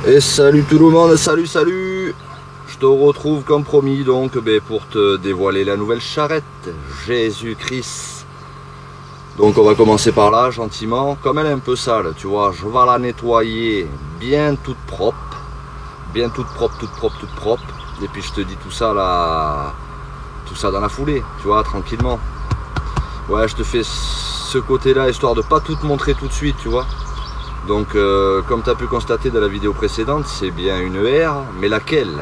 Et salut tout le monde, salut. Je te retrouve comme promis donc pour te dévoiler la nouvelle charrette Jésus-Christ. Donc on va commencer par là gentiment. Comme elle est un peu sale, tu vois, je vais la nettoyer bien toute propre. Bien toute propre. Et puis je te dis tout ça là, tout ça dans la foulée, tu vois, tranquillement. Ouais, je te fais ce côté là histoire de pas tout te montrer tout de suite, tu vois. Donc comme tu as pu constater dans la vidéo précédente, c'est bien une R, mais laquelle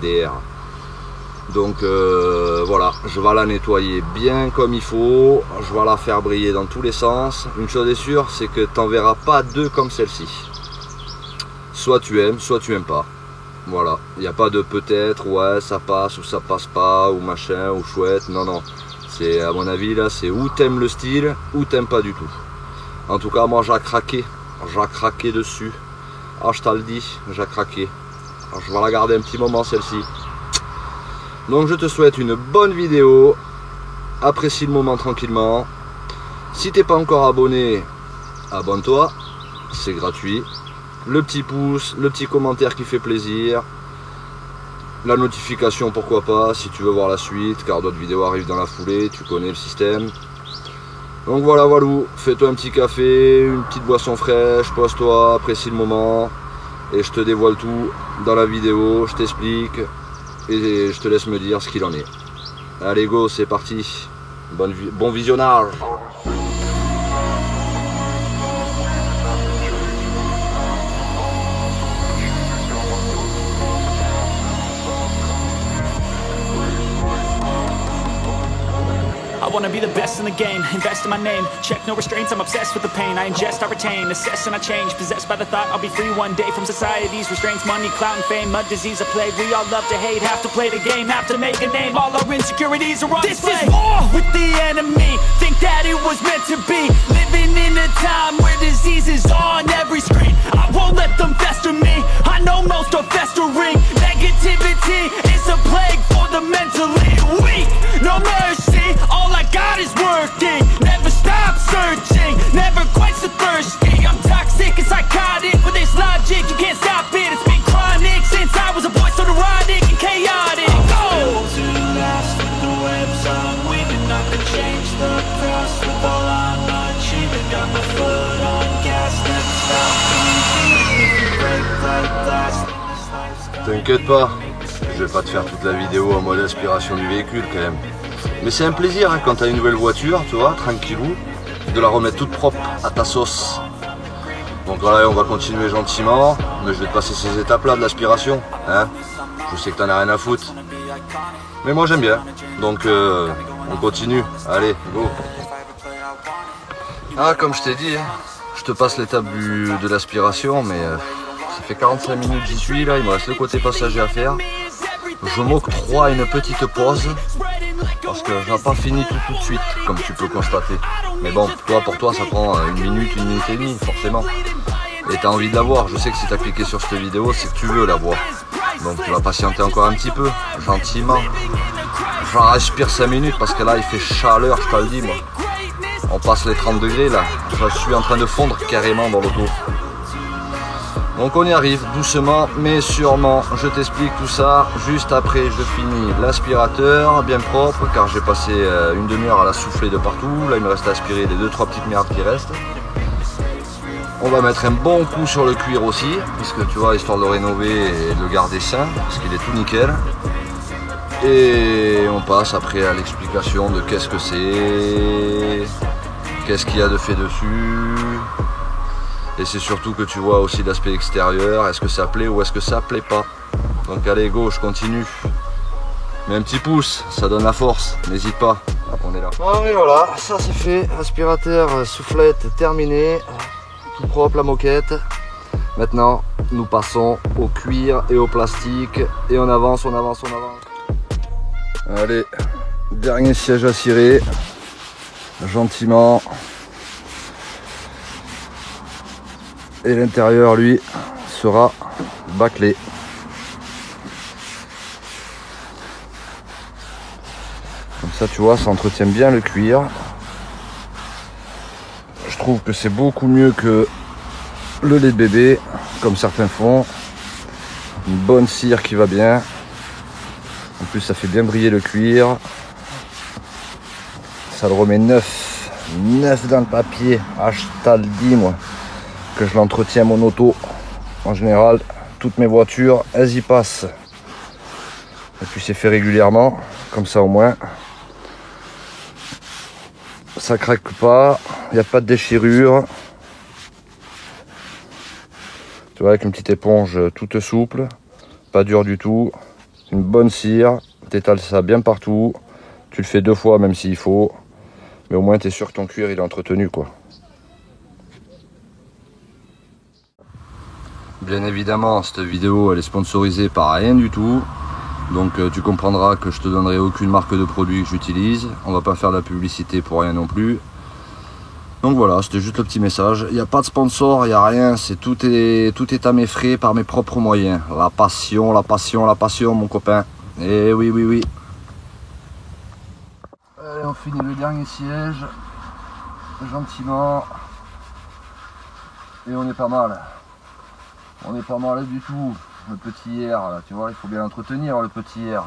des R? Donc voilà, je vais la nettoyer bien comme il faut, je vais la faire briller dans tous les sens. Une chose est sûre, c'est que tu n'en verras pas deux comme celle-ci. Soit tu aimes pas. Voilà, il n'y a pas de peut-être, ouais ça passe ou ça passe pas, ou machin, ou chouette, non. C'est à mon avis là, c'est ou t'aimes le style, ou t'aimes pas du tout. En tout cas, moi j'ai craqué dessus. Ah, je te le dis, j'ai craqué. Alors, je vais la garder un petit moment celle-ci. Donc je te souhaite une bonne vidéo. Apprécie le moment tranquillement. Si t'es pas encore abonné, abonne-toi. C'est gratuit. Le petit pouce, le petit commentaire qui fait plaisir. La notification pourquoi pas si tu veux voir la suite, car d'autres vidéos arrivent dans la foulée, tu connais le système. Donc voilà, fais-toi un petit café, une petite boisson fraîche, pose-toi, apprécie le moment. Et je te dévoile tout dans la vidéo, je t'explique. Et je te laisse me dire ce qu'il en est. Allez go, c'est parti. Bon visionnage. I wanna be the best in the game, invest in my name. Check no restraints, I'm obsessed with the pain. I ingest, I retain, assess and I change. Possessed by the thought I'll be free one day from society's restraints. Money, clout and fame, mud, disease, a plague. We all love to hate, have to play the game, have to make a name. All our insecurities are on display. This is war with the enemy, think that it was meant to be. Living in a time where disease is on every screen. I won't let them fester me, I know most are festering. Negativity is a plague for the mentally weak. No mercy, all I got is working. Never stop searching, never quite so thirsty. I'm toxic and psychotic, with this logic you can't stop it. It's been chronic since I was a boy, so neurotic and chaotic. Built to last with the webs I'm weaving. I could change the past with all I'm achieving. Got my foot on gas, never stop believing. Break like glass. T'inquiète pas, je vais pas te faire toute la vidéo en mode aspiration du véhicule quand même. Mais c'est un plaisir hein, quand tu as une nouvelle voiture, tu vois, tranquillou, de la remettre toute propre à ta sauce. Donc voilà, on va continuer gentiment, mais je vais te passer ces étapes-là de l'aspiration. Hein. Je sais que t'en as rien à foutre. Mais moi j'aime bien. Donc on continue. Allez, go. Ah, comme je t'ai dit, hein, je te passe l'étape de l'aspiration, mais ça fait 45 minutes que j'y suis là, il me reste le côté passager à faire. Je m'octroie une petite pause parce que je n'ai pas fini tout de suite, comme tu peux constater. Mais bon, pour toi ça prend une minute et demie, forcément. Et tu as envie de la voir. Je sais que si tu as cliqué sur cette vidéo, c'est que tu veux la voir. Donc tu vas patienter encore un petit peu, gentiment. J'en respire 5 minutes parce que là il fait chaleur, je te le dis moi. On passe les 30 degrés là. Je suis en train de fondre carrément dans l'auto. Donc on y arrive doucement mais sûrement. Je t'explique tout ça juste après. Je finis l'aspirateur bien propre car j'ai passé une demi-heure à la souffler de partout. Là il me reste à aspirer les 2-3 petites merdes qui restent. On va mettre un bon coup sur le cuir aussi puisque tu vois, histoire de le rénover et de le garder sain parce qu'il est tout nickel. Et on passe après à l'explication de qu'est-ce que c'est, qu'est-ce qu'il y a de fait dessus. Et c'est surtout que tu vois aussi l'aspect extérieur, est-ce que ça plaît ou est-ce que ça plaît pas. Donc allez go, je continue. Mets un petit pouce, ça donne la force, n'hésite pas. On est là. Bon et voilà, ça c'est fait. Aspirateur, soufflette terminé. Tout propre la moquette. Maintenant, nous passons au cuir et au plastique. Et on avance. Allez, dernier siège à cirer. Gentiment. Et l'intérieur lui sera bâclé. Comme ça tu vois, ça entretient bien le cuir. Je trouve que c'est beaucoup mieux que le lait de bébé. comme certains font. Une bonne cire qui va bien. En plus ça fait bien briller le cuir. Ça le remet neuf dans le papier. Ah, je t'ai dit moi que je l'entretiens mon auto. En général, toutes mes voitures, elles y passent. Et puis c'est fait régulièrement, comme ça au moins. Ça craque pas, il n'y a pas de déchirure. Tu vois, avec une petite éponge toute souple, pas dure du tout. Une bonne cire, t'étales ça bien partout. Tu le fais 2 fois même s'il faut. Mais au moins tu es sûr que ton cuir il est entretenu quoi. Bien évidemment, cette vidéo elle est sponsorisée par rien du tout. Donc tu comprendras que je te donnerai aucune marque de produit que j'utilise. On va pas faire de la publicité pour rien non plus. Donc voilà, c'était juste le petit message. Il n'y a pas de sponsor, il n'y a rien. Tout est à mes frais par mes propres moyens. La passion, mon copain. Et oui. Allez, on finit le dernier siège. Gentiment. Et on est pas mal. On est pas mal du tout. Le petit air, là, tu vois, il faut bien l'entretenir, le petit air.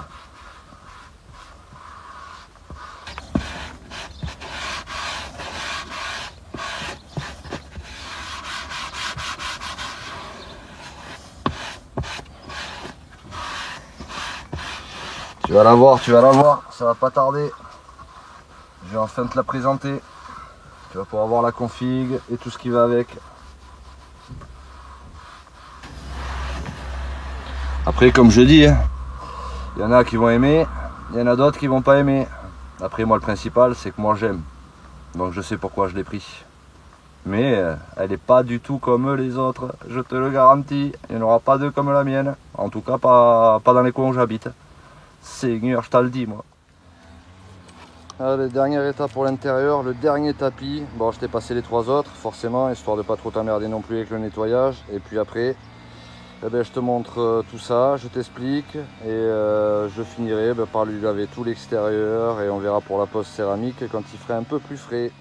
Tu vas la voir, ça va pas tarder. Je vais enfin te la présenter. Tu vas pouvoir voir la config et tout ce qui va avec. Après, comme je dis, il y en a qui vont aimer, il y en a d'autres qui vont pas aimer. Après, moi, le principal, c'est que moi, j'aime. Donc, je sais pourquoi je l'ai pris. Mais elle n'est pas du tout comme les autres, je te le garantis. Il n'y en aura pas deux comme la mienne. En tout cas, pas dans les coins où j'habite. Seigneur, je te le dis, moi. Allez, dernière étape pour l'intérieur, le dernier tapis. Bon, je t'ai passé les 3 autres, forcément, histoire de pas trop t'emmerder non plus avec le nettoyage. Et puis après... Eh ben, je te montre tout ça, je t'explique et je finirai par lui laver tout l'extérieur et on verra pour la pose céramique quand il ferait un peu plus frais.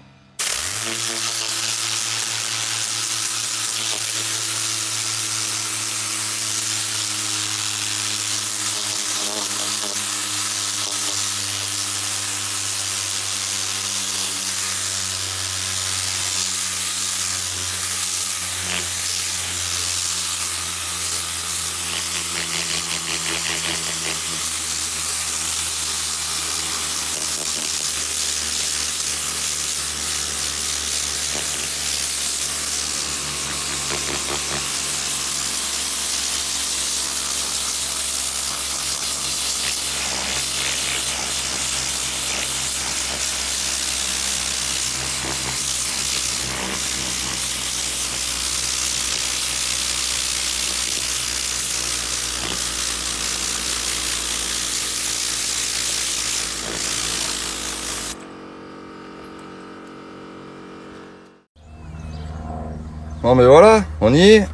Bon mais voilà, on y est.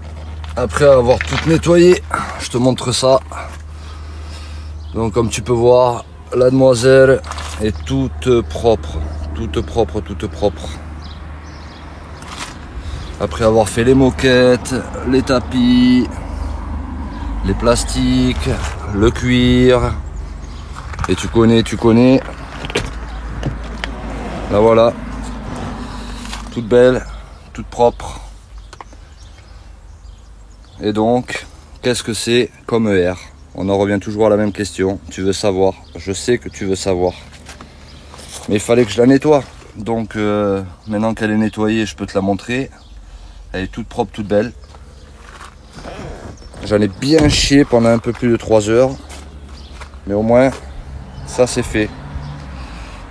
Après avoir tout nettoyé, je te montre ça. Donc comme tu peux voir, la demoiselle est toute propre. Après avoir fait les moquettes, les tapis, les plastiques, le cuir. Et tu connais. La voilà. Toute belle, toute propre. Et donc, qu'est-ce que c'est comme ER? On en revient toujours à la même question. Tu veux savoir? Je sais que tu veux savoir. Mais il fallait que je la nettoie. Donc, maintenant qu'elle est nettoyée, je peux te la montrer. Elle est toute propre, toute belle. J'en ai bien chié pendant un peu plus de 3 heures. Mais au moins, ça c'est fait.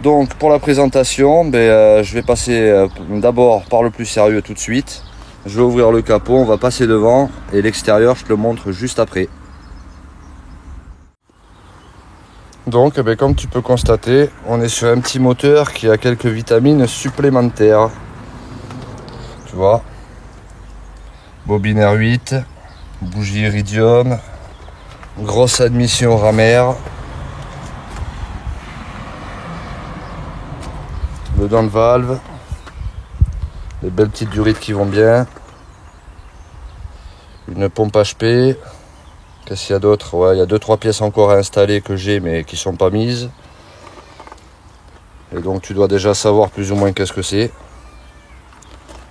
Donc, pour la présentation, je vais passer d'abord par le plus sérieux tout de suite. Je vais ouvrir le capot, on va passer devant et l'extérieur je te le montre juste après. Donc comme tu peux constater, on est sur un petit moteur qui a quelques vitamines supplémentaires. Tu vois, bobine R8, bougie iridium, grosse admission Ramer, le dent de valve. Des belles petites durites qui vont bien. Une pompe HP. Qu'est-ce qu'il y a d'autre? Ouais, il y a 2-3 pièces encore à installer que j'ai mais qui sont pas mises. Et donc tu dois déjà savoir plus ou moins qu'est-ce que c'est.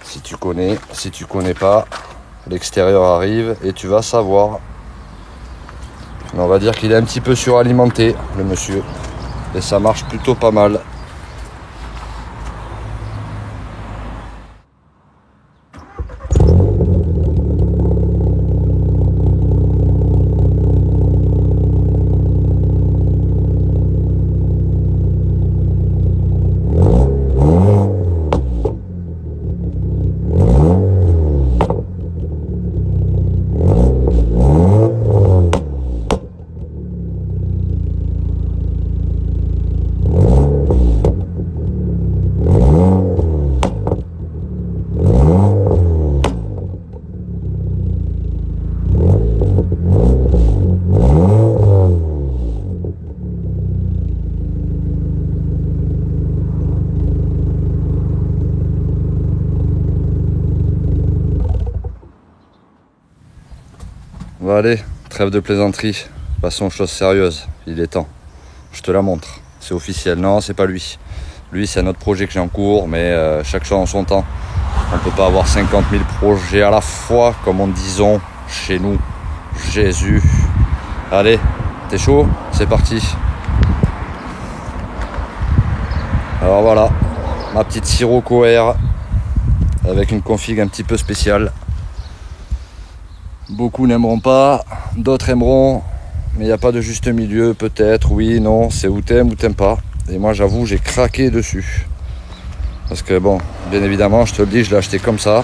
Si tu connais pas, l'extérieur arrive et tu vas savoir. Mais on va dire qu'il est un petit peu suralimenté, le monsieur. Et ça marche plutôt pas mal. Bon allez, trêve de plaisanterie, passons aux choses sérieuses, il est temps. Je te la montre, c'est officiel. Non, c'est pas lui. Lui, c'est un autre projet que j'ai en cours, mais chaque chose en son temps. On ne peut pas avoir 50 000 projets à la fois, comme on disons chez nous. Jésus. Allez, t'es chaud? C'est parti. Alors voilà, ma petite Sirocco Air avec une config un petit peu spéciale. Beaucoup n'aimeront pas, d'autres aimeront, mais il n'y a pas de juste milieu, peut-être, oui, non, c'est ou t'aimes pas. Et moi j'avoue, j'ai craqué dessus. Parce que bon, bien évidemment, je te le dis, je l'ai acheté comme ça.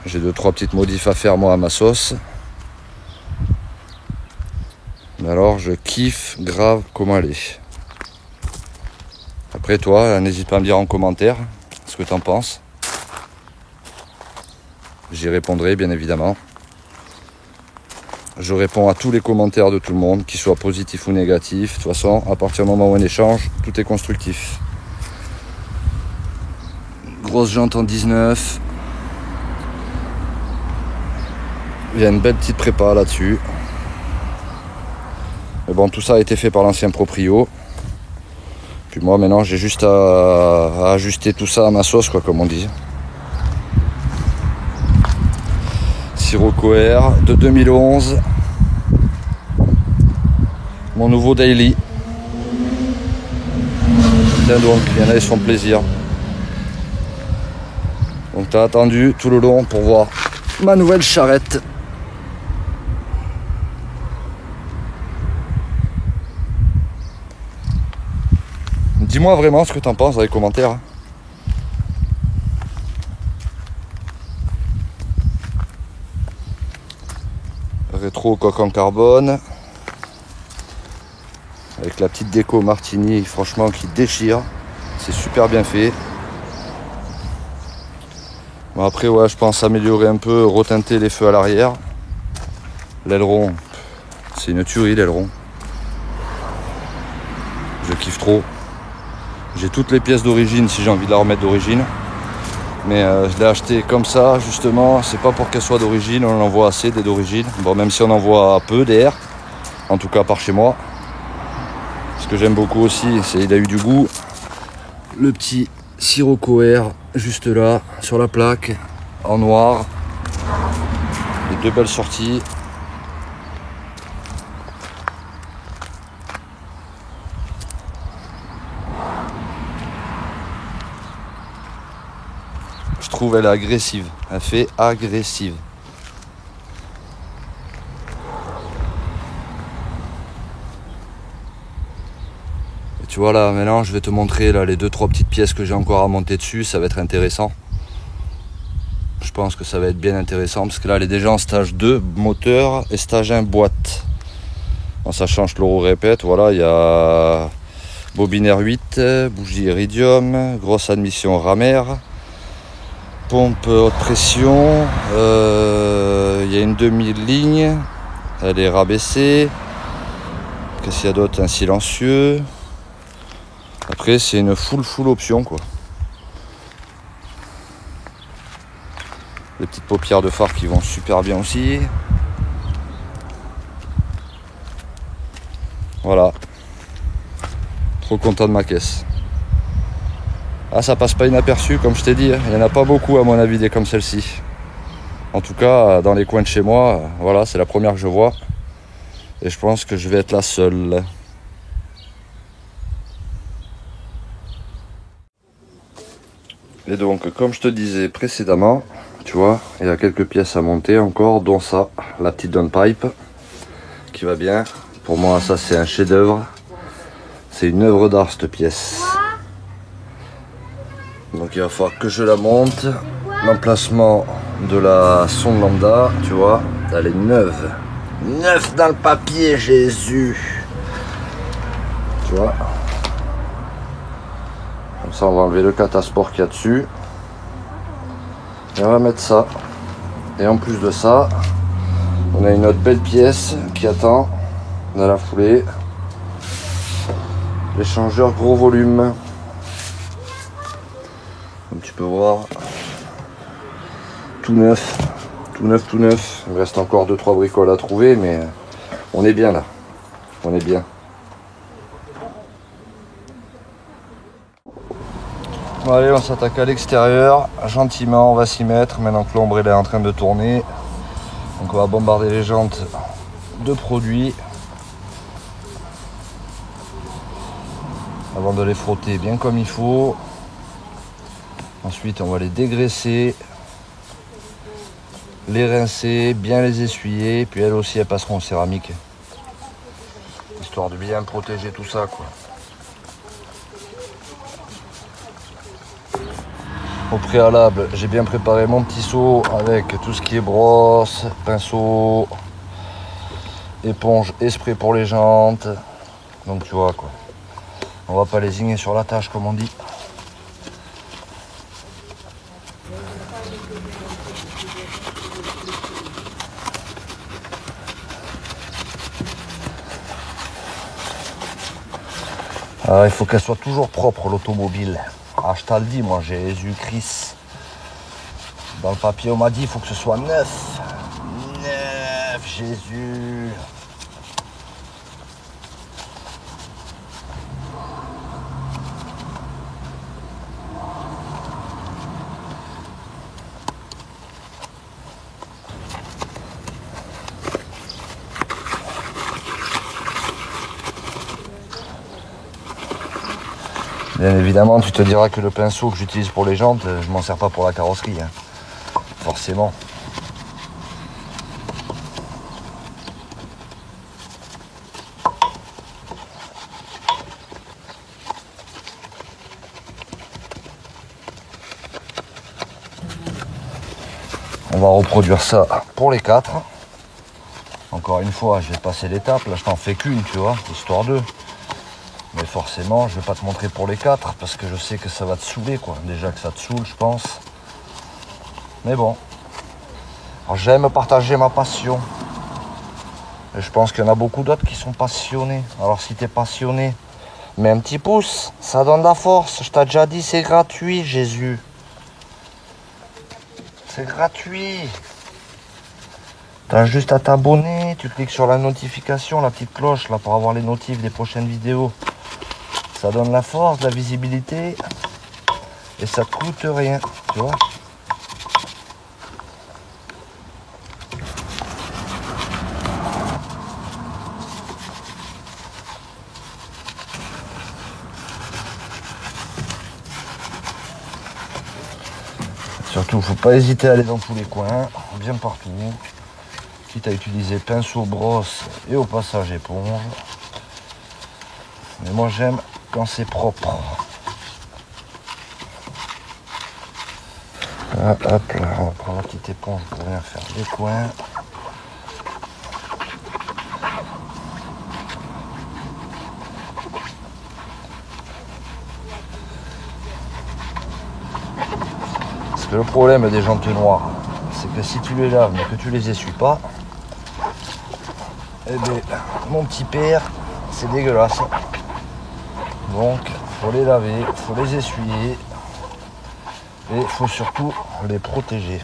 J'ai 2-3 petites modifs à faire moi à ma sauce. Mais alors je kiffe grave comment elle est. Après toi, n'hésite pas à me dire en commentaire ce que t'en penses. J'y répondrai bien évidemment. Je réponds à tous les commentaires de tout le monde, qu'ils soient positifs ou négatifs. De toute façon, à partir du moment où on échange, tout est constructif. Grosse jante en 19. Il y a une belle petite prépa là-dessus. Mais bon, tout ça a été fait par l'ancien proprio. Puis moi maintenant j'ai juste à ajuster tout ça à ma sauce, quoi, comme on dit. Sirocco Air de 2011. Mon nouveau daily. Tiens donc, il y en a, ils se font plaisir. Donc t'as attendu tout le long pour voir ma nouvelle charrette. Dis-moi vraiment ce que t'en penses dans les commentaires. Rétro coque en carbone. Avec la petite déco Martini, franchement, qui déchire. C'est super bien fait. Bon, après, ouais, je pense améliorer un peu, reteinter les feux à l'arrière. L'aileron, c'est une tuerie l'aileron. Je kiffe trop. J'ai toutes les pièces d'origine si j'ai envie de la remettre d'origine. Mais je l'ai acheté comme ça, justement. C'est pas pour qu'elle soit d'origine, on en voit assez des d'origine. Bon, même si on en voit peu d'air, en tout cas par chez moi. Ce que j'aime beaucoup aussi, c'est qu'il a eu du goût. Le petit Sirocco Air, juste là, sur la plaque, en noir. Les deux belles sorties. Je trouve elle est agressive, elle fait agressive. Et tu vois là, maintenant je vais te montrer là, les 2-3 petites pièces que j'ai encore à monter dessus, ça va être intéressant. Je pense que ça va être bien intéressant parce que là elle est déjà en stage 2 moteur et stage 1 boîte. En sachant, je te le répète, voilà, il y a bobine R8, bougie iridium, grosse admission ramère. Pompe haute pression, il y a une demi-ligne, elle est rabaissée. Qu'est-ce qu'il y a d'autre? Un silencieux. Après c'est une full option quoi. Les petites paupières de phare qui vont super bien aussi. Voilà. Trop content de ma caisse. Ah, ça passe pas inaperçu, comme je t'ai dit. Il n'y en a pas beaucoup à mon avis des comme celle-ci. En tout cas, dans les coins de chez moi, voilà, c'est la première que je vois. Et je pense que je vais être la seule. Et donc, comme je te disais précédemment, tu vois, il y a quelques pièces à monter encore, dont ça, la petite downpipe, qui va bien. Pour moi, ça, c'est un chef-d'œuvre. C'est une œuvre d'art, cette pièce. Donc, il va falloir que je la monte. L'emplacement de la sonde lambda, tu vois, elle est neuve. Neuve dans le papier, Jésus. Tu vois. Comme ça, on va enlever le catasport qu'il y a dessus. Et on va mettre ça. Et en plus de ça, on a une autre belle pièce qui attend dans la foulée. L'échangeur gros volume. Comme tu peux voir, tout neuf, tout neuf, tout neuf. Il me reste encore 2-3 bricoles à trouver, mais on est bien là. On est bien. Bon, allez, on s'attaque à l'extérieur. Gentiment, on va s'y mettre. Maintenant que l'ombre est en train de tourner. Donc on va bombarder les jantes de produits. Avant de les frotter bien comme il faut. Ensuite, on va les dégraisser, les rincer, bien les essuyer, puis elles aussi, elles passeront en céramique. Histoire de bien protéger tout ça, quoi. Au préalable, j'ai bien préparé mon petit seau avec tout ce qui est brosse, pinceau, éponge et spray pour les jantes. Donc tu vois, quoi. On va pas lésigner sur la tâche, comme on dit. Il faut qu'elle soit toujours propre, l'automobile. Ah, je te le dis, moi, Jésus-Christ. Dans le papier, on m'a dit, il faut que ce soit neuf. Neuf, Jésus. Bien évidemment, tu te diras que le pinceau que j'utilise pour les jantes, je m'en sers pas pour la carrosserie, hein. Forcément. On va reproduire ça pour les 4. Encore une fois, je vais passer l'étape. Là, je t'en fais qu'une, tu vois, histoire d'eux. Mais forcément, je vais pas te montrer pour les 4 parce que je sais que ça va te saouler, quoi. Déjà que ça te saoule, je pense. Mais bon. Alors, j'aime partager ma passion. Et je pense qu'il y en a beaucoup d'autres qui sont passionnés. Alors, si tu es passionné, mets un petit pouce. Ça donne de la force. Je t'ai déjà dit, c'est gratuit, Jésus. C'est gratuit. T'as juste à t'abonner. Tu cliques sur la notification, la petite cloche, là, pour avoir les notifs des prochaines vidéos. Ça donne la force, la visibilité et ça coûte rien, tu vois. Surtout, faut pas hésiter à aller dans tous les coins, bien partout. Quitte à utiliser pinceau, brosse et au passage éponge. Mais moi j'aime quand c'est propre. Là, hop là, on va prendre la petite éponge pour venir faire des coins. Parce que le problème des jantes noires, c'est que si tu les laves mais que tu les essuies pas, eh bien, mon petit père, c'est dégueulasse. Donc, faut les laver, faut les essuyer et il faut surtout les protéger.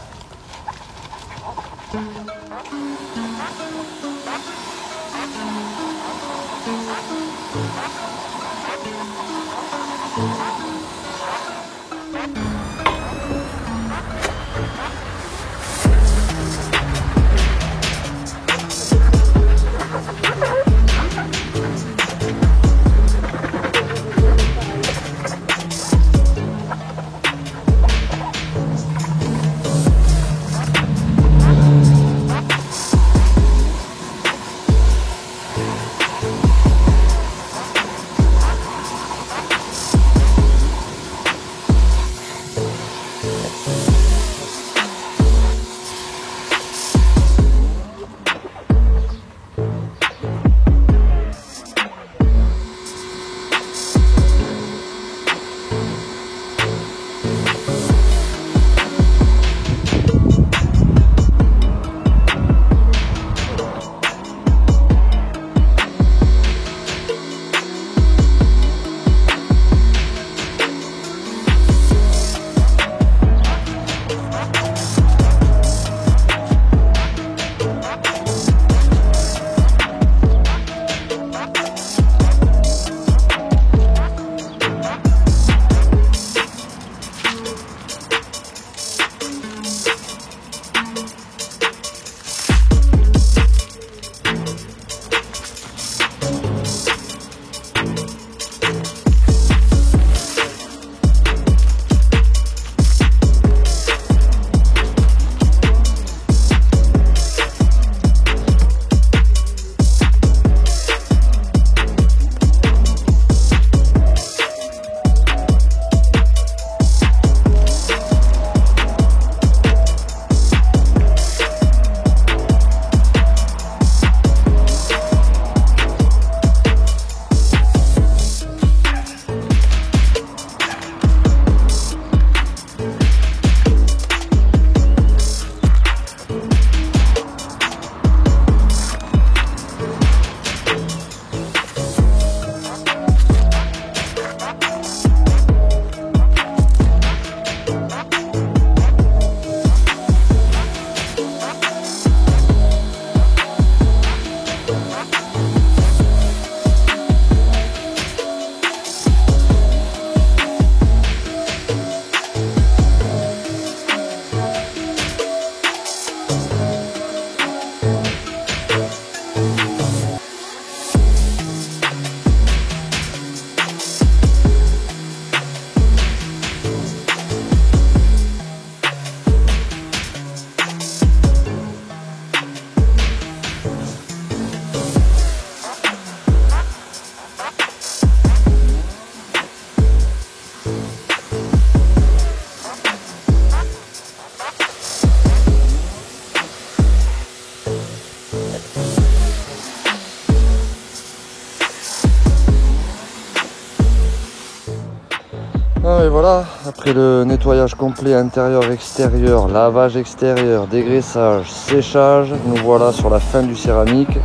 Et voilà, après le nettoyage complet intérieur-extérieur, lavage extérieur, dégraissage, séchage, nous voilà sur la fin du céramique.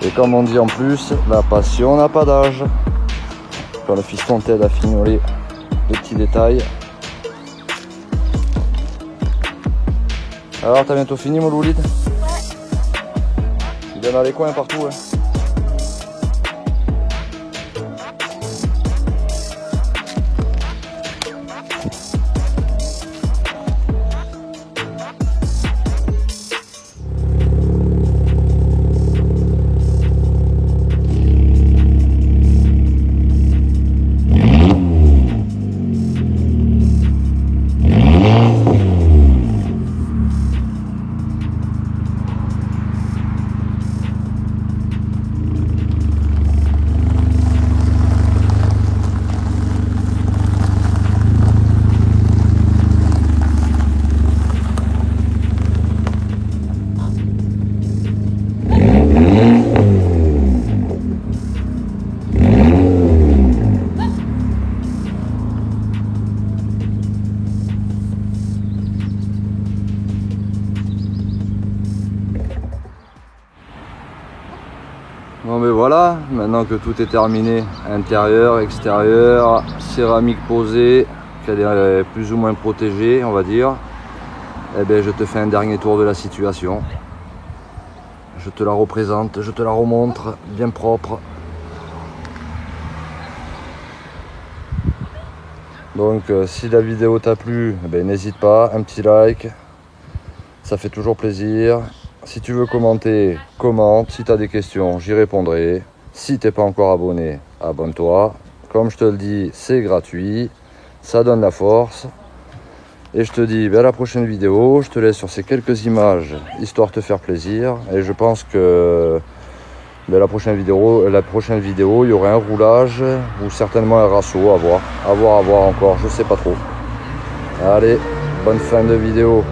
Et comme on dit en plus, la passion n'a pas d'âge. Quand le fiston t'aide à fignoler les petits détails. Alors, t'as bientôt fini, mon loulide? Il y en a les coins partout. Hein. Bon ben voilà, maintenant que tout est terminé, intérieur, extérieur, céramique posée, qu'elle est plus ou moins protégée on va dire, eh ben je te fais un dernier tour de la situation. Je te la représente, je te la remontre, bien propre. Donc si la vidéo t'a plu, eh ben, n'hésite pas, un petit like, ça fait toujours plaisir. Si tu veux commenter, commente. Si tu as des questions, j'y répondrai. Si tu n'es pas encore abonné, abonne-toi. Comme je te le dis, c'est gratuit. Ça donne la force. Et je te dis à la prochaine vidéo. Je te laisse sur ces quelques images, histoire de te faire plaisir. Et je pense que la prochaine vidéo, il y aura un roulage ou certainement un rasso à voir. À voir encore, je sais pas trop. Allez, bonne fin de vidéo.